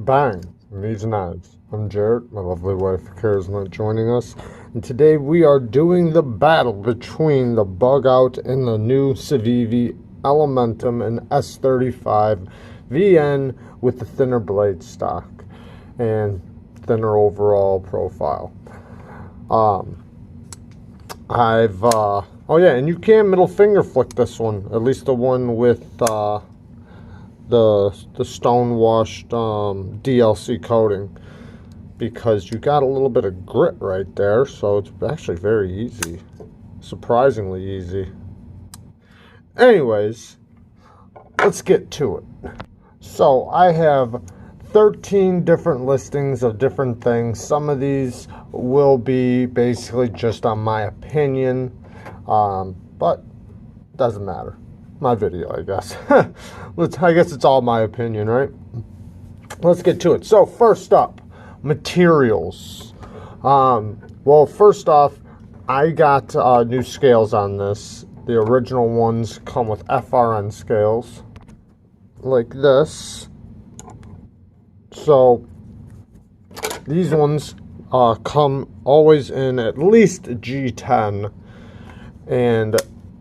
Bang! Neeves and Knives. I'm Jared, my lovely wife Kara's not joining us, and today we are doing the battle between the Bugout and the new Civivi Elementum and S35 VN with the thinner blade stock and thinner overall profile. Oh yeah, and you can middle finger flick this one, at least the one with the stone washed DLC coating, because you got a little bit of grit right there, so it's actually very easy, surprisingly easy. Anyways, let's get to it. So I have 13 different listings of different things. Some of these will be basically just on my opinion, but doesn't matter. My video, I guess. I guess it's all my opinion, right? Let's get to it. So first up, materials. Well, first off, I got new scales on this. The original ones come with FRN scales like this. So these ones come always in at least G10 and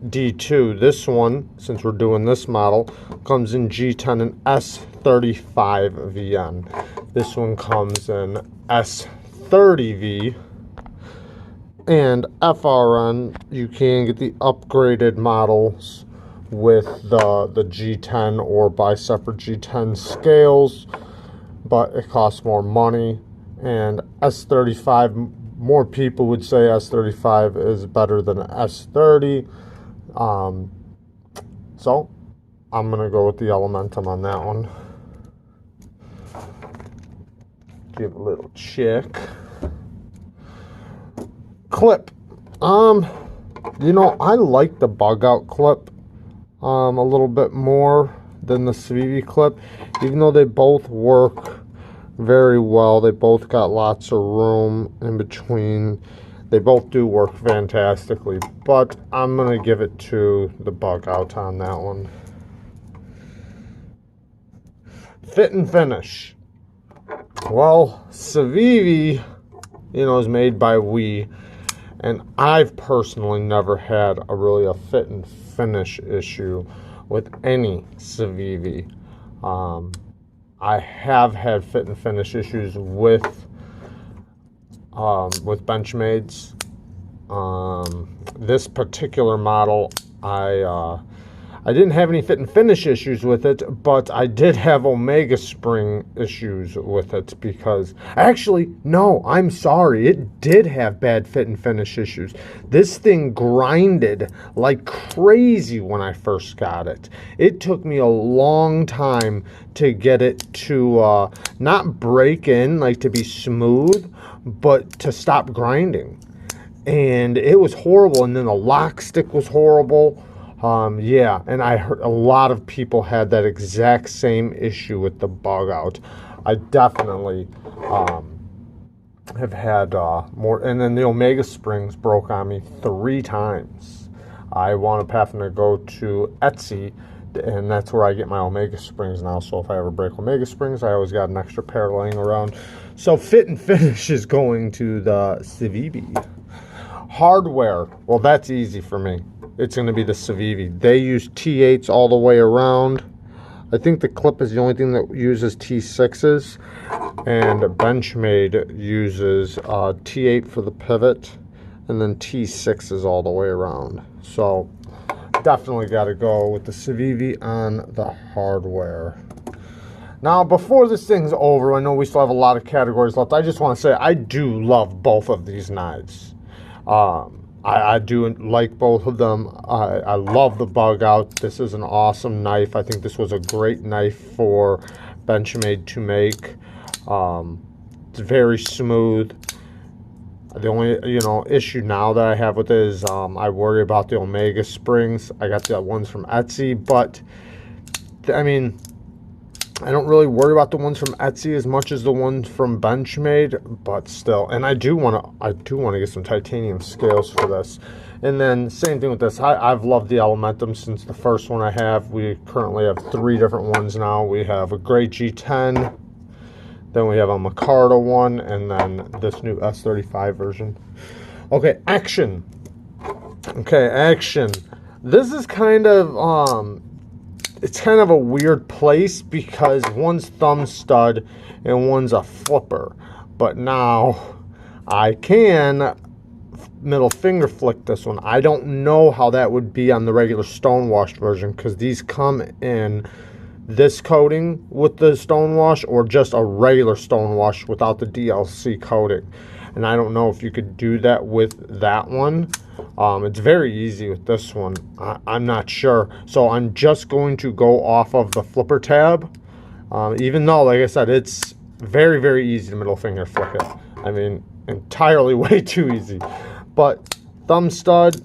D2. This one, since we're doing this model, comes in G10 and S35 VN. This one comes in S30V and FRN. You can get the upgraded models with the G10 or buy separate G10 scales, but it costs more money. And S35, more people would say S35 is better than S30. So I'm gonna go with the Elementum on that one. Give a little check. Clip. You know, I like the Bugout clip a little bit more than the Civivi clip, even though they both work very well. They both got lots of room in between. They both do work fantastically, but I'm going to give it to the Bugout on that one. Fit and finish. Well, Civivi, you know, is made by We, and I've personally never had a fit and finish issue with any Civivi. I have had fit and finish issues with Benchmades. This particular model, I didn't have any fit and finish issues with it, but I did have Omega spring issues with it, because actually, no, I'm sorry, it did have bad fit and finish issues. This thing grinded like crazy when I first got it. It took me a long time to get it to not break in, like to be smooth, but to stop grinding. And it was horrible, and then the lock stick was horrible. Yeah, and I heard a lot of people had that exact same issue with the Bugout. I definitely have had more, and then the Omega springs broke on me 3 times. I wound up having to go to Etsy, and that's where I get my Omega springs now. So if I ever break Omega springs, I always got an extra pair laying around. So fit and finish is going to the Civivi. Hardware, well, that's easy for me. It's going to be the Civivi. They use T8s all the way around. I think the clip is the only thing that uses T6s, and Benchmade uses T8 for the pivot, and then T6s all the way around. So definitely got to go with the Civivi on the hardware. Now, before this thing's over, I know we still have a lot of categories left. I just want to say I do love both of these knives. I do like both of them. I love the Bugout. This is an awesome knife. I think this was a great knife for Benchmade to make. It's very smooth. The only issue now that I have with it is I worry about the Omega springs. I got the ones from Etsy, but I mean, I don't really worry about the ones from Etsy as much as the ones from Benchmade, but still. And I do want to get some titanium scales for this. And then same thing with this. I've loved the Elementum since the first one I have. We currently have 3 different ones now. We have a gray G10, Then we have a Micarta one, and then this new S35 version. Okay, action. Okay, action. This is kind of, it's kind of a weird place because one's thumb stud and one's a flipper. But now I can middle finger flick this one. I don't know how that would be on the regular stonewashed version because these come in this coating with the stonewash or just a regular stonewash without the DLC coating. And I don't know if you could do that with that one. It's very easy with this one. I'm not sure. So I'm just going to go off of the flipper tab. Even though, like I said, it's very, very easy to middle finger flick it. I mean, entirely way too easy. But thumb stud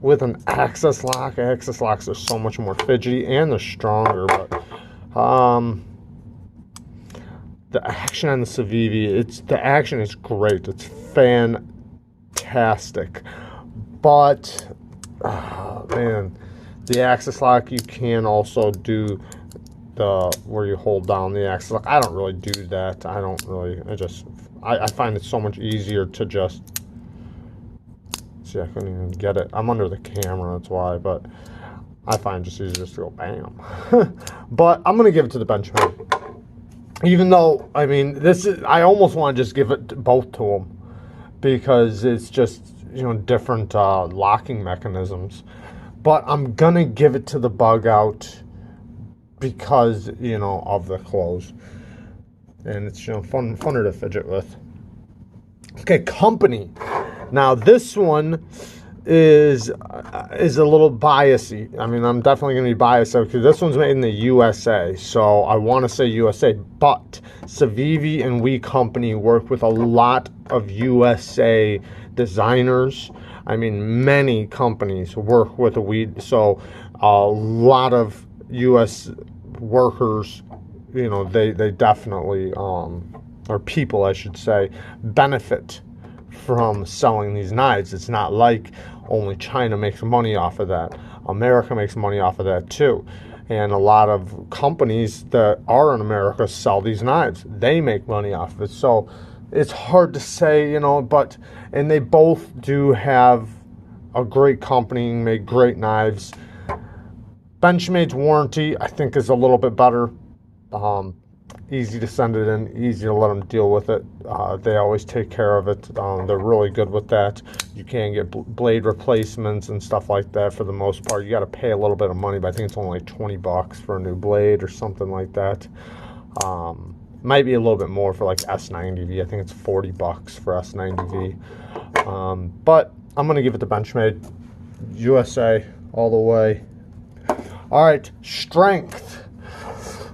with an axis lock. Axis locks are so much more fidgety and they're stronger. But the action on the Civivi, the action is great. It's fantastic. But man, the axis lock, you can also do the where you hold down the axis lock. I don't really do that. I find it so much easier to just see. I couldn't even get it. I'm under the camera, that's why. But I find it just easier just to go bam. But I'm gonna give it to the Benchmade. Even though, I mean, I almost want to just give it both to them because it's just, you know, different locking mechanisms. But I'm gonna give it to the Bugout because, you know, of the clothes, and it's, you know, funner to fidget with. Okay, company. Now this one is a little biasy. I mean, I'm definitely going to be biased because this one's made in the USA, so I want to say USA, but Civivi and We Company work with a lot of USA designers. I mean, many companies work with so a lot of US workers, you know, they definitely, or people, I should say, benefit from selling these knives. It's not like only China makes money off of that. America makes money off of that too. And a lot of companies that are in America sell these knives. They make money off of it. So it's hard to say, you know, and they both do have a great company and make great knives. Benchmade's warranty, I think, is a little bit better. Easy to send it in, easy to let them deal with it. They always take care of it. They're really good with that. You can get blade replacements and stuff like that for the most part. You got to pay a little bit of money, but I think it's only like 20 bucks for a new blade or something like that. Might be a little bit more for like S90V. I think it's 40 bucks for S90V. But I'm going to give it to Benchmade. USA all the way. All right, strength.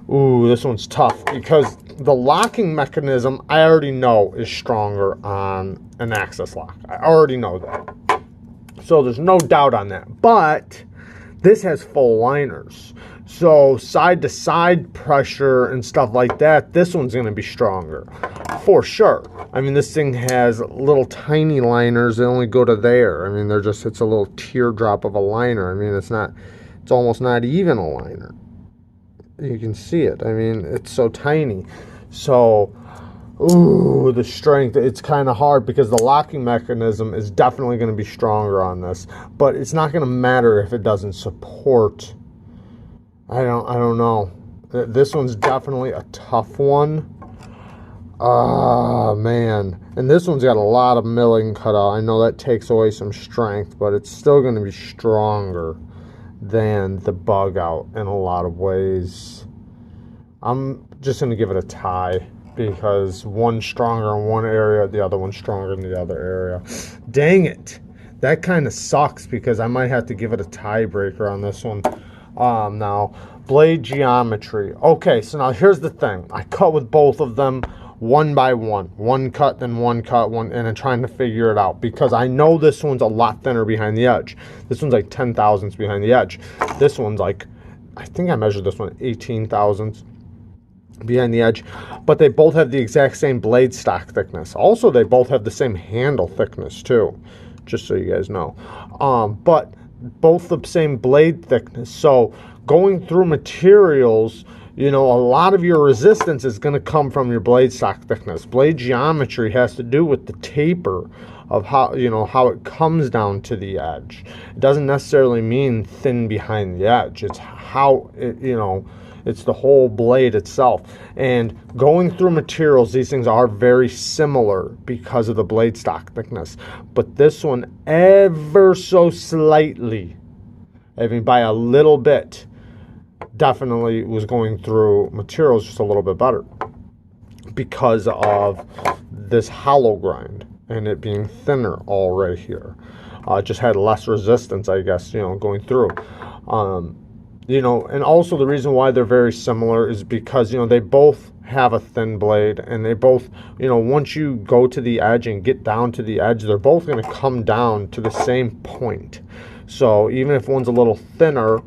Ooh, this one's tough because the locking mechanism I already know is stronger on an axis lock. I already know that. So there's no doubt on that. But this has full liners. So side to side pressure and stuff like that, this one's going to be stronger for sure. I mean, this thing has little tiny liners that only go to there. I mean, it's a little teardrop of a liner. I mean, it's almost not even a liner. You can see it. I mean, it's so tiny. So, ooh, the strength, it's kind of hard because the locking mechanism is definitely going to be stronger on this. But it's not going to matter if it doesn't support. I don't know. This one's definitely a tough one. Ah, man. And this one's got a lot of milling cut out. I know that takes away some strength, but it's still going to be stronger than the Bugout in a lot of ways. I'm just going to give it a tie because one's stronger in one area, the other one's stronger in the other area. Dang it. That kind of sucks because I might have to give it a tiebreaker on this one. Now, blade geometry. Okay, so now here's the thing. I cut with both of them one by one. One cut, then one cut, and I'm trying to figure it out because I know this one's a lot thinner behind the edge. This one's like 10 thousandths behind the edge. This one's like, I think I measured this one 18 thousandths behind the edge. But they both have the exact same blade stock thickness. Also, they both have the same handle thickness too, just so you guys know. But both the same blade thickness. So going through materials, you know, a lot of your resistance is going to come from your blade stock thickness. Blade geometry has to do with the taper of how, you know, how it comes down to the edge. It doesn't necessarily mean thin behind the edge. It's how it, you know, it's the whole blade itself. And going through materials, these things are very similar because of the blade stock thickness. But this one, ever so slightly, I mean by a little bit, definitely was going through materials just a little bit better because of this hollow grind and it being thinner all right here. Just had less resistance, I guess, you know, going through. You know, and also the reason why they're very similar is because, you know, they both have a thin blade, and they both, you know, once you go to the edge and get down to the edge, they're both going to come down to the same point. So even if one's a little thinner,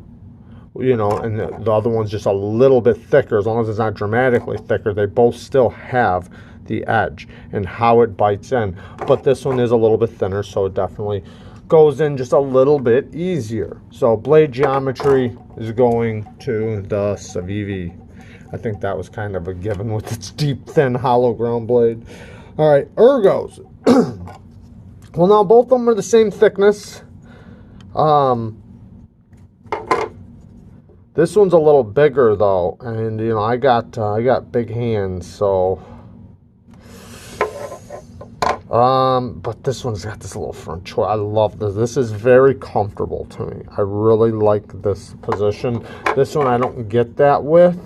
you know, and the other one's just a little bit thicker, as long as it's not dramatically thicker, they both still have the edge and how it bites in. But this one is a little bit thinner, so it definitely goes in just a little bit easier. So blade geometry is going to the Civivi. I think that was kind of a given with its deep, thin, hollow ground blade. All right, ergos. Well, now both of them are the same thickness. This one's a little bigger though, and you know, I got big hands, so. But this one's got this little front choice. I love this. This is very comfortable to me. I really like this position. This one I don't get that with,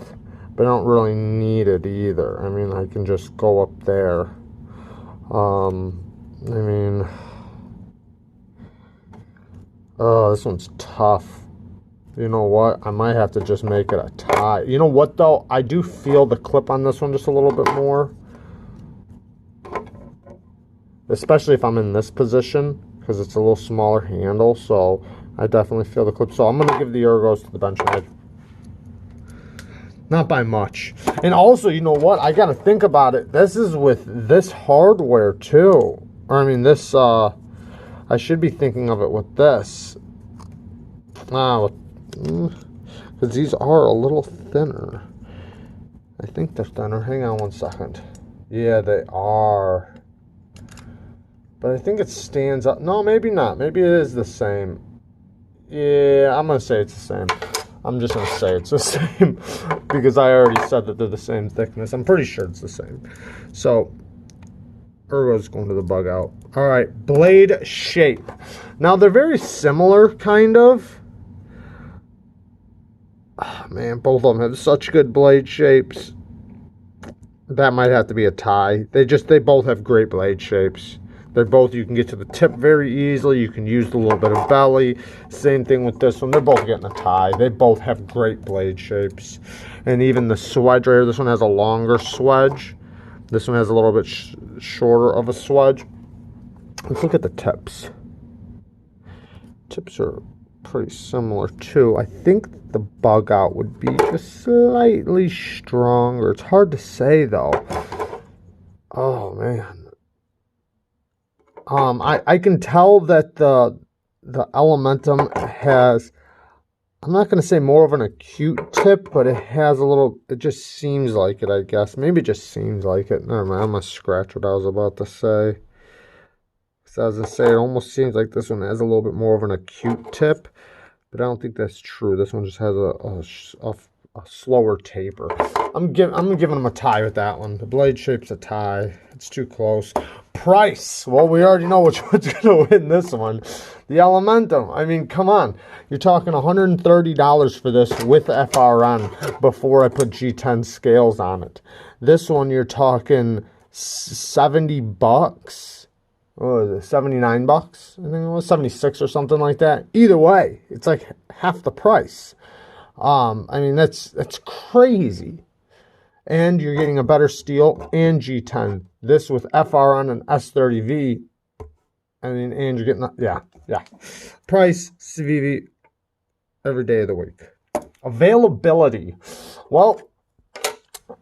but I don't really need it either. I mean, I can just go up there. I mean, oh, this one's tough. You know what? I might have to just make it a tie. You know what, though? I do feel the clip on this one just a little bit more. Especially if I'm in this position, because it's a little smaller handle, so I definitely feel the clip. So I'm going to give the ergos to the Benchmade. Not by much. And also, you know what? I got to think about it. This is with this hardware, too. Or, I mean, this, I should be thinking of it with this. Because these are a little thinner. I think they're thinner. Hang on one second. Yeah, they are. But I think it stands up. No, maybe not. Maybe it is the same. Yeah, I'm going to say it's the same. I'm just going to say it's the same because I already said that they're the same thickness. I'm pretty sure it's the same. So, ergo's going to the Bugout. All right, blade shape. Now, they're very similar, kind of. Oh, man, both of them have such good blade shapes. That might have to be a tie. They both have great blade shapes. They're both, you can get to the tip very easily. You can use a little bit of belly. Same thing with this one. They're both getting a tie. They both have great blade shapes. And even the swedge right here, this one has a longer swedge. This one has a little bit shorter of a swedge. Let's look at the tips. Tips are pretty similar too. I think the Bugout would be just slightly stronger. It's hard to say though. Oh man. I can tell that the Elementum has, I'm not going to say more of an acute tip, but it has a little, it just seems like it, I guess. Maybe it just seems like it. Never mind, I'm going to scratch what I was about to say. So I was going to say, it almost seems like this one has a little bit more of an acute tip, but I don't think that's true. This one just has a slower taper. I'm giving them a tie with that one. The blade shape's a tie. It's too close. Price. Well, we already know which one's going to win this one. The Elementum. I mean, come on. You're talking $130 for this with FRN before I put G10 scales on it. This one, you're talking 70 bucks. What was it? 79 bucks? I think it was 76 or something like that. Either way, it's like half the price. I mean, that's crazy. And you're getting a better steel and G10. This with FRN and S30V. I mean, and you're getting, yeah. Price, Civivi, every day of the week. Availability. Well,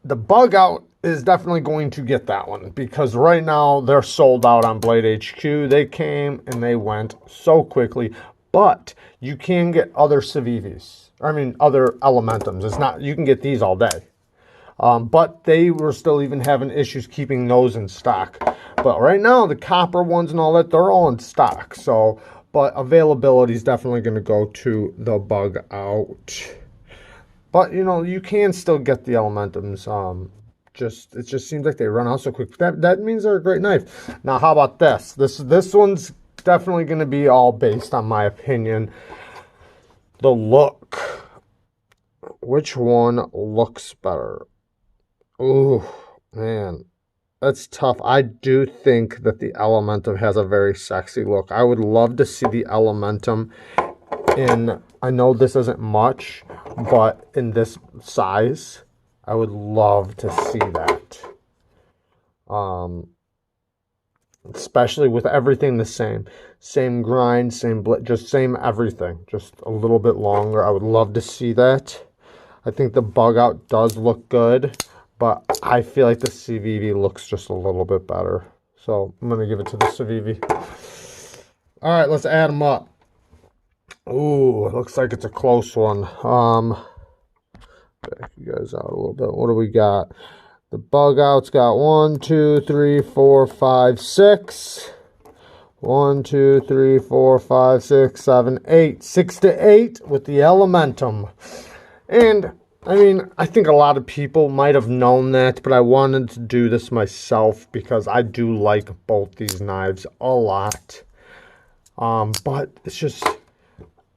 the Bugout is definitely going to get that one because right now they're sold out on Blade HQ. They came and they went so quickly. But you can get other Civivis. I mean, other Elementums. It's not, you can get these all day. But they were still even having issues keeping those in stock. But right now, the copper ones and all that, they're all in stock. So, but availability is definitely going to go to the Bugout. But, you know, you can still get the Elementums. It just seems like they run out so quick. That means they're a great knife. Now, how about this? This one's definitely going to be all based on my opinion. The look. Which one looks better? Ooh, man, that's tough. I do think that the Elementum has a very sexy look. I would love to see the Elementum in, I know this isn't much, but in this size, I would love to see that. Especially with everything the same. Same grind, same just same everything. Just a little bit longer. I would love to see that. I think the Bugout does look good, but I feel like the Civivi looks just a little bit better. So I'm going to give it to the Civivi. All right, let's add them up. Ooh, it looks like it's a close one. Back you guys out a little bit. What do we got? The Bugout's got 1, 2, 3, 4, 5, 6. 1, 2, 3, 4, 5, 6, 7, 8. 6 to 8 with the Elementum. And I mean, I think a lot of people might have known that, but I wanted to do this myself because I do like both these knives a lot. But it's just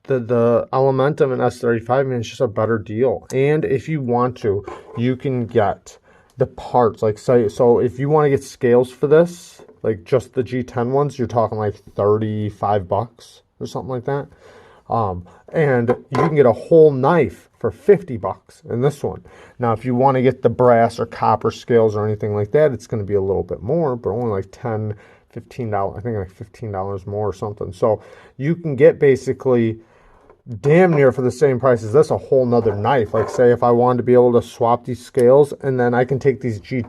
the Elementum and S35, man, it's just a better deal. And if you want to, you can get the parts. Like, say, so if you want to get scales for this, like just the G10 ones, you're talking like $35 or something like that. And you can get a whole knife for $50 in this one. Now, if you want to get the brass or copper scales or anything like that, it's going to be a little bit more, but only like $10, $15, I think like $15 more or something. So you can get basically damn near for the same price as this, a whole nother knife. Like, say if I wanted to be able to swap these scales, and then I can take these Jade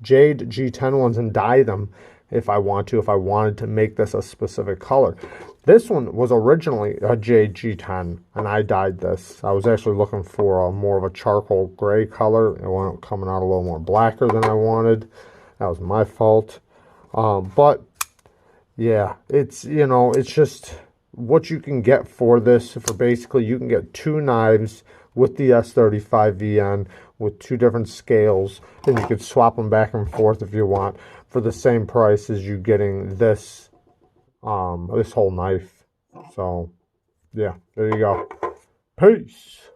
G10 ones and dye them if I want to, if I wanted to make this a specific color. This one was originally a Jade G10, and I dyed this. I was actually looking for more of a charcoal gray color. It wound up coming out a little more blacker than I wanted. That was my fault. But yeah, it's, you know, it's just what you can get for this. For basically, you can get 2 knives with the S35 VN with 2 different scales, and you could swap them back and forth if you want for the same price as you getting this this whole knife. So yeah, there you go. Peace.